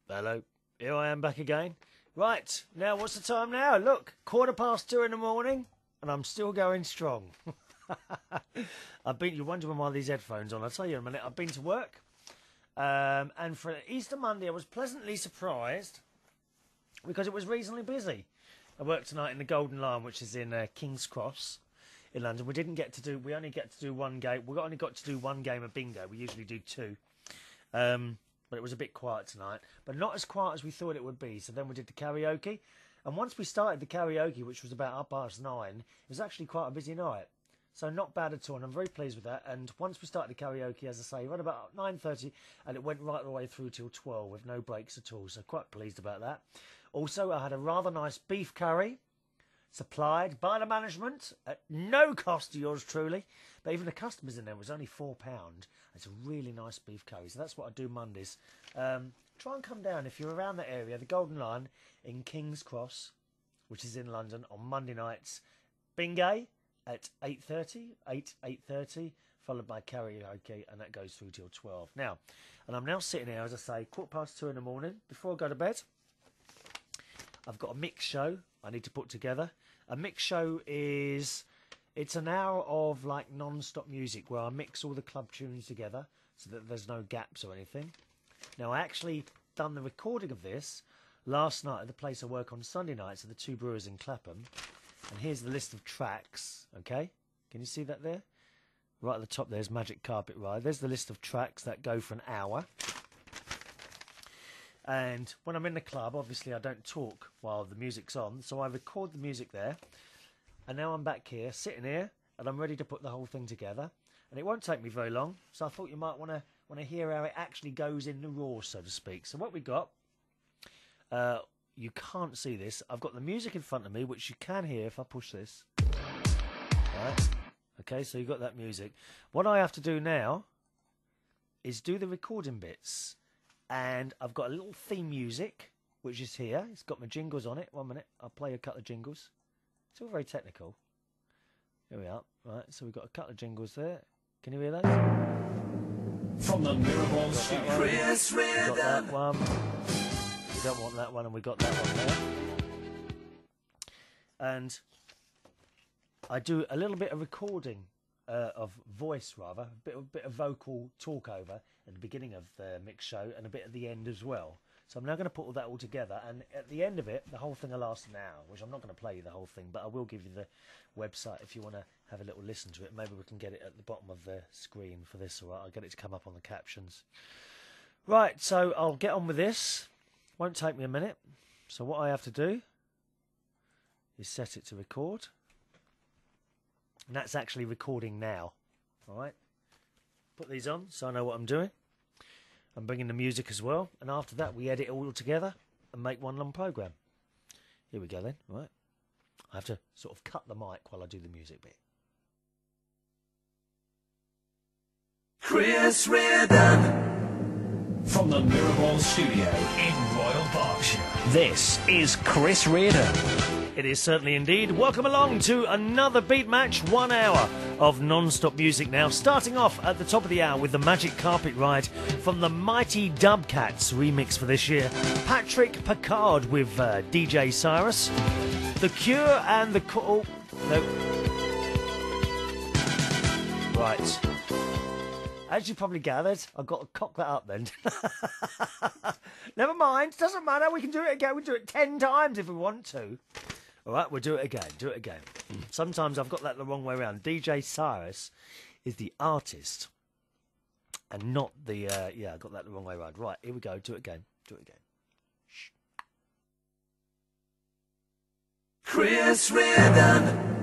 Hello, here I am back again. Right, now what's the time now? Look, 2:15 in the morning, and I'm still going strong. You're wondering why these headphones on. I'll tell you in a minute. I've been to work, and for Easter Monday, I was pleasantly surprised because it was reasonably busy. I worked tonight in the Golden Lion, which is in King's Cross in London. We only get to do one game. We only got to do one game of bingo. We usually do two. But it was a bit quiet tonight, but not as quiet as we thought it would be. So then we did the karaoke, and once we started the karaoke, which was about 9:30, it was actually quite a busy night. So not bad at all, and I'm very pleased with that. And once we started the karaoke, as I say, right about 9:30, and it went right the way through till 12 with no breaks at all. So quite pleased about that. Also, I had a rather nice beef curry, supplied by the management at no cost to yours truly. But even the customers in there was only £4. It's a really nice beef curry. So that's what I do Mondays. Try and come down if you're around that area. The Golden Lion in King's Cross, which is in London, on Monday nights. Bingo at 8:30, followed by karaoke, and that goes through till 12. Now, and I'm now sitting here, as I say, 2:15 in the morning, before I go to bed. I've got a mix show I need to put together. A mix show it's an hour of like non-stop music where I mix all the club tunes together so that there's no gaps or anything. Now, I actually done the recording of this last night at the place I work on Sunday nights at the Two Brewers in Clapham. And here's the list of tracks, okay? Can you see that there? Right at the top there's Magic Carpet Ride. There's the list of tracks that go for an hour. And when I'm in the club, obviously I don't talk while the music's on, so I record the music there. And now I'm back here, sitting here, and I'm ready to put the whole thing together. And it won't take me very long, so I thought you might want to hear how it actually goes in the raw, so to speak. So what we got, you can't see this. I've got the music in front of me, which you can hear if I push this. Right. Okay, so you've got that music. What I have to do now is do the recording bits. And I've got a little theme music, which is here. It's got my jingles on it. 1 minute, I'll play a couple of jingles. It's all very technical. Here we are. Right, so we've got a couple of jingles there. Can you hear those? From the Mirrorball Studio, Chris Reardon. We got that one. We don't want that one, and we got that one there. And I do a little bit of recording of voice, rather, a bit of vocal talk over at the beginning of the mix show and a bit at the end as well. So I'm now going to put all that all together, and at the end of it, the whole thing will last an hour, which I'm not going to play you the whole thing, but I will give you the website if you want to have a little listen to it. Maybe we can get it at the bottom of the screen for this, all right? I'll get it to come up on the captions. Right, so I'll get on with this. Won't take me a minute. So what I have to do is set it to record. And that's actually recording now. All right. Put these on so I know what I'm doing. I'm bringing the music as well. And after that, we edit it all together and make one long program. Here we go then. All right. I have to sort of cut the mic while I do the music bit. Chris Reardon. From the Mirrorball Studio in Royal Berkshire, this is Chris Reardon. It is certainly indeed. Welcome along to another Beat Match, 1 hour of non-stop music now. Starting off at the top of the hour with the Magic Carpet Ride from the Mighty Dubcats remix for this year. Patrick Picard with DJ Cyrus. The Cure and the... Oh, no. Right. As you probably gathered, I've got to cock that up then. Never mind, doesn't matter, we can do it again. We can do it 10 times if we want to. All right, we'll do it again, Sometimes I've got that the wrong way around. DJ Cyrus is the artist and not the, yeah, I got that the wrong way around. Right, here we go, do it again. Shh. Chris Reardon.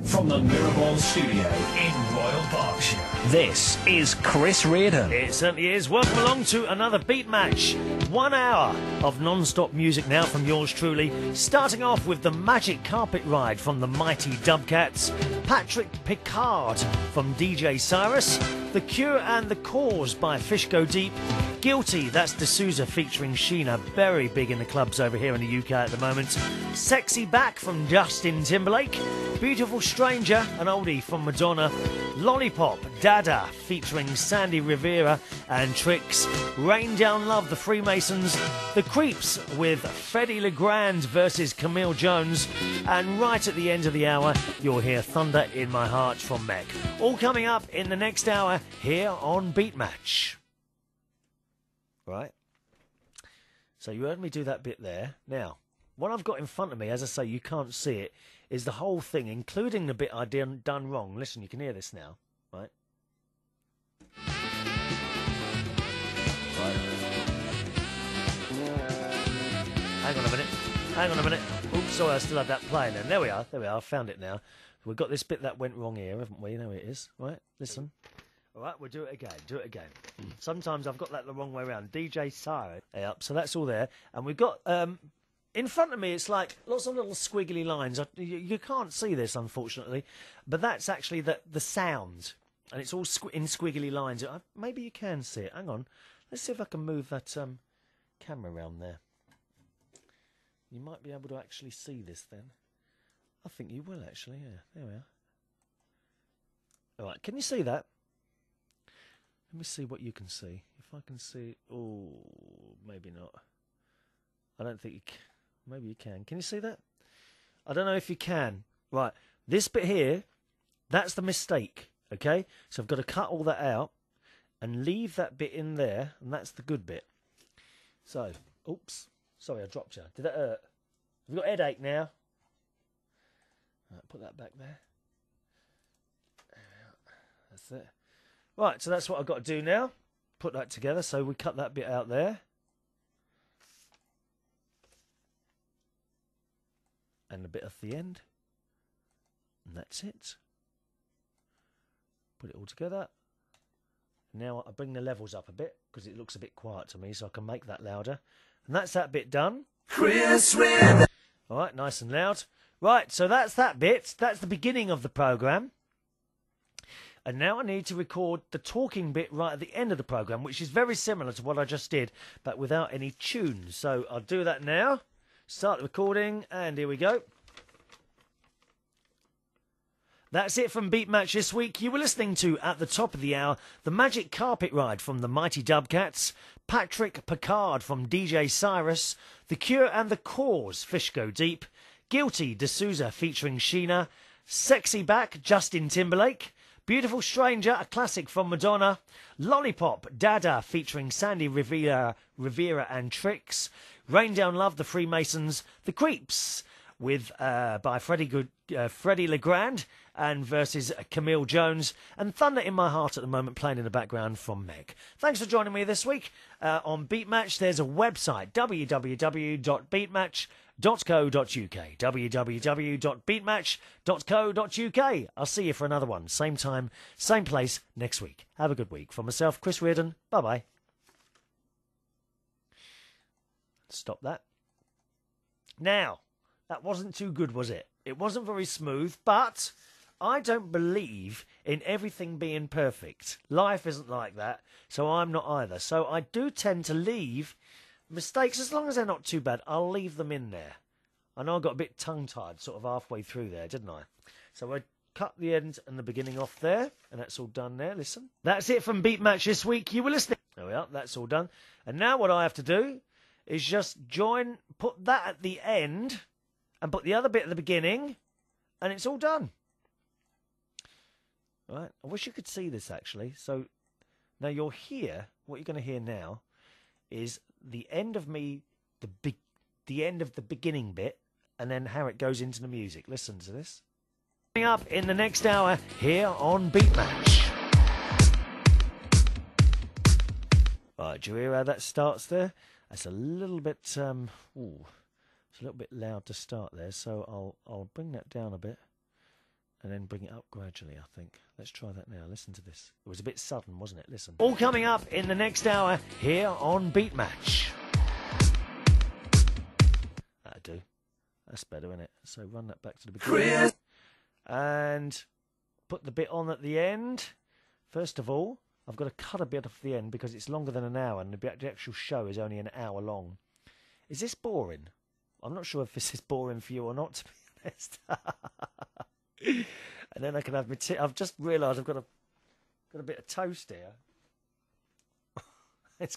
From the Mirrorball Studio in Royal Berkshire, this is Chris Reardon. It certainly is. Welcome along to another Beat Match. 1 hour of non-stop music now from yours truly. Starting off with the Magic Carpet Ride from the Mighty Dubcats. Patrick Picard from DJ Cyrus. The Cure and the Cause by Fish Go Deep. Guilty, that's D'Souza featuring Sheena, very big in the clubs over here in the UK at the moment. Sexy Back from Justin Timberlake. Beautiful Stranger, an oldie from Madonna. Lollipop, Dada featuring Sandy Rivera and Trix. Rain Down Love, the Freemasons. The Creeps with Freddie Legrand versus Camille Jones. And right at the end of the hour, you'll hear Thunder in My Heart from Meg. All coming up in the next hour here on Beat Match. Right? So you heard me do that bit there. Now, what I've got in front of me, as I say, you can't see it, is the whole thing, including the bit I done wrong. Listen, you can hear this now, right? Hang on a minute. Oops, sorry, I still had that playing then. There we are, I found it now. We've got this bit that went wrong here, haven't we? There it is, right? Listen. All right, we'll do it again, Sometimes I've got that the wrong way around. DJ Cyrus. Up, so that's all there. And we've got... in front of me, it's like lots of little squiggly lines. You can't see this, unfortunately, but that's actually the sound, and it's all in squiggly lines. Maybe you can see it. Hang on. Let's see if I can move that camera around there. You might be able to actually see this then. I think you will, actually. Yeah, there we are. All right, can you see that? Let me see what you can see. If I can see... Oh, maybe not. I don't think you can. Maybe you can. Can you see that? I don't know if you can. Right. This bit here, that's the mistake. Okay? So I've got to cut all that out and leave that bit in there, and that's the good bit. So, oops. Sorry, I dropped you. Did that hurt? Have you got a headache now? Right, put that back there. That's it. Right, so that's what I've got to do now. Put that together. So we cut that bit out there. And a bit at the end, and that's it. Put it all together. Now I bring the levels up a bit because it looks a bit quiet to me, so I can make that louder. And that's that bit done. Chris Reardon. All right, nice and loud. Right, so that's that bit. That's the beginning of the programme. And now I need to record the talking bit right at the end of the programme, which is very similar to what I just did, but without any tunes. So I'll do that now. Start the recording, and here we go. That's it from Beat Match this week. You were listening to, at the top of the hour, The Magic Carpet Ride from the Mighty Dubcats, Patrick Picard from DJ Cyrus, The Cure and the Cause, Fish Go Deep, Guilty, D'Souza featuring Sheena, Sexy Back, Justin Timberlake, Beautiful Stranger, a classic from Madonna, Lollipop, Dada featuring Sandy Rivera and Trix, Rain Down Love, the Freemasons, The Creeps with by Freddie Legrand and versus Camille Jones, and Thunder in My Heart at the moment playing in the background from Meg. Thanks for joining me this week on Beat Match. There's a website, www.beatmatch.co.uk, www.beatmatch.co.uk. I'll see you for another one, same time, same place next week. Have a good week. From myself, Chris Reardon. Bye-bye. Stop that. Now, that wasn't too good, was it? It wasn't very smooth, but I don't believe in everything being perfect. Life isn't like that, so I'm not either. So I do tend to leave mistakes, as long as they're not too bad, I'll leave them in there. I know I got a bit tongue-tied sort of halfway through there, didn't I? So I cut the end and the beginning off there, and that's all done there. Listen. That's it from Beat Match this week. You were listening. There we are. That's all done. And now what I have to do is just put that at the end and put the other bit at the beginning, and it's all done. Right? I wish you could see this, actually. So now you'll hear, what you're going to hear now is the end of me, the end of the beginning bit, and then how it goes into the music. Listen to this. Coming up in the next hour here on Beat Match. Right, do you hear how that starts there? That's a little bit, it's a little bit loud to start there, so I'll bring that down a bit and then bring it up gradually, I think. Let's try that now. Listen to this. It was a bit sudden, wasn't it? Listen. All coming up in the next hour here on Beat Match. That'll do. That's better, isn't it? So run that back to the beginning. And put the bit on at the end. First of all, I've got to cut a bit off the end because it's longer than an hour and the actual show is only an hour long. Is this boring? I'm not sure if this is boring for you or not, to be honest. And then I can have my tea. I've just realised I've got a bit of toast here. It's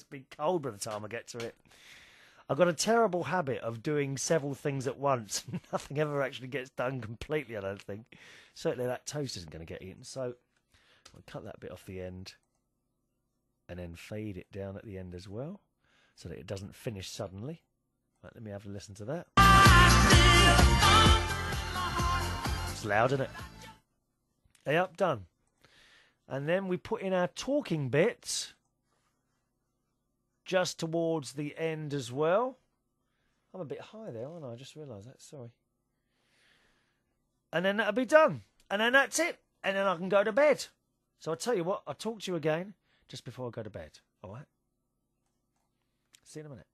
be cold by the time I get to it. I've got a terrible habit of doing several things at once. Nothing ever actually gets done completely, I don't think. Certainly that toast isn't going to get eaten. So I'll cut that bit off the end and then fade it down at the end as well so that it doesn't finish suddenly. Right, let me have a listen to that. It's loud, isn't it? Yep, done. And then we put in our talking bits just towards the end as well. I'm a bit high there, aren't I? I just realised that, sorry. And then that'll be done. And then that's it. And then I can go to bed. So I'll tell you what, I'll talk to you again just before I go to bed. All right? See you in a minute.